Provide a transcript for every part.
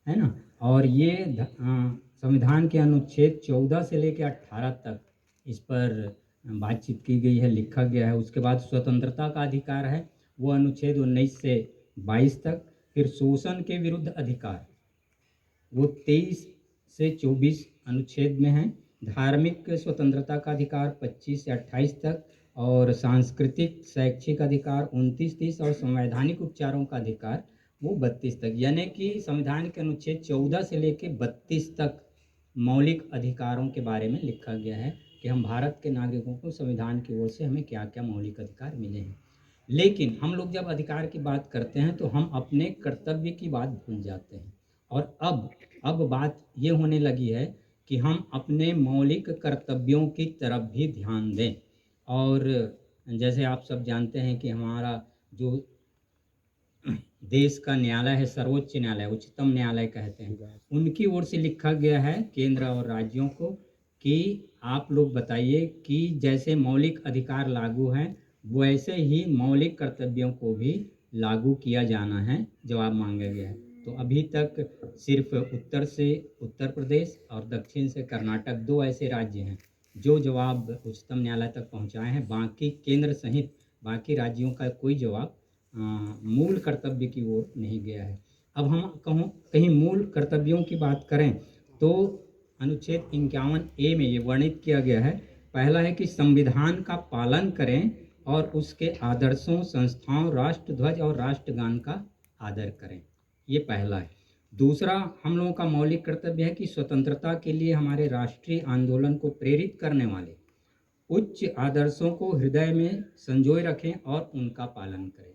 है ना। और ये संविधान के अनुच्छेद 14 से लेकर 18 तक इस पर बातचीत की गई है, लिखा गया है। उसके बाद स्वतंत्रता का अधिकार है, वो अनुच्छेद 19 से 22 तक। फिर शोषण के विरुद्ध अधिकार, वो 23 से 24 अनुच्छेद में है। धार्मिक स्वतंत्रता का अधिकार 25 से 28 तक, और सांस्कृतिक शैक्षिक अधिकार 29-30, और संवैधानिक उपचारों का अधिकार वो 32 तक। यानी कि संविधान के अनुच्छेद 14 से लेकर 32 तक मौलिक अधिकारों के बारे में लिखा गया है कि हम भारत के नागरिकों को संविधान की ओर से हमें क्या क्या मौलिक अधिकार मिले हैं। लेकिन हम लोग जब अधिकार की बात करते हैं तो हम अपने कर्तव्य की बात भूल जाते हैं। और अब बात ये होने लगी है कि हम अपने मौलिक कर्तव्यों की तरफ भी ध्यान दें। और जैसे आप सब जानते हैं कि हमारा जो देश का न्यायालय है, सर्वोच्च न्यायालय, उच्चतम न्यायालय कहते हैं, उनकी ओर से लिखा गया है केंद्र और राज्यों को कि आप लोग बताइए कि जैसे मौलिक अधिकार लागू हैं वैसे ही मौलिक कर्तव्यों को भी लागू किया जाना है, जवाब मांगा गया है। तो अभी तक सिर्फ उत्तर से उत्तर प्रदेश और दक्षिण से कर्नाटक, दो ऐसे राज्य हैं जो जवाब उच्चतम न्यायालय तक पहुंचाए हैं। बाकी केंद्र सहित बाकी राज्यों का कोई जवाब मूल कर्तव्य की ओर नहीं गया है। अब हम कहीं मूल कर्तव्यों की बात करें तो अनुच्छेद 51A में ये वर्णित किया गया है। पहला है कि संविधान का पालन करें और उसके आदर्शों, संस्थाओं, राष्ट्र ध्वज और राष्ट्रगान का आदर करें, ये पहला है। दूसरा हम लोगों का मौलिक कर्तव्य है कि स्वतंत्रता के लिए हमारे राष्ट्रीय आंदोलन को प्रेरित करने वाले उच्च आदर्शों को हृदय में संजोए रखें और उनका पालन करें।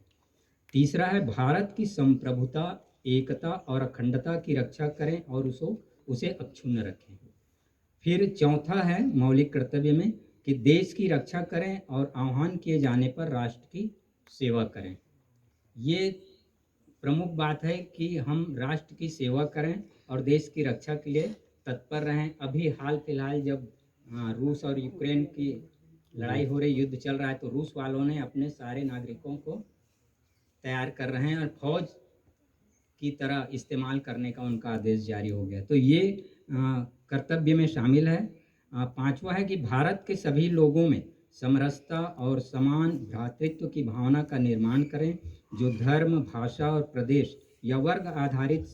तीसरा है भारत की संप्रभुता, एकता और अखंडता की रक्षा करें और उसे अक्षुण्ण रखें। फिर चौथा है मौलिक कर्तव्य में कि देश की रक्षा करें और आह्वान किए जाने पर राष्ट्र की सेवा करें। ये प्रमुख बात है कि हम राष्ट्र की सेवा करें और देश की रक्षा के लिए तत्पर रहें। अभी हाल फिलहाल जब रूस और यूक्रेन की लड़ाई हो रही, युद्ध चल रहा है, तो रूस वालों ने अपने सारे नागरिकों को तैयार कर रहे हैं और फौज की तरह इस्तेमाल करने का उनका आदेश जारी हो गया। तो ये कर्तव्य में शामिल है। पांचवा है कि भारत के सभी लोगों में समरसता और समान भ्रातृत्व की भावना का निर्माण करें, जो धर्म, भाषा और प्रदेश या वर्ग आधारित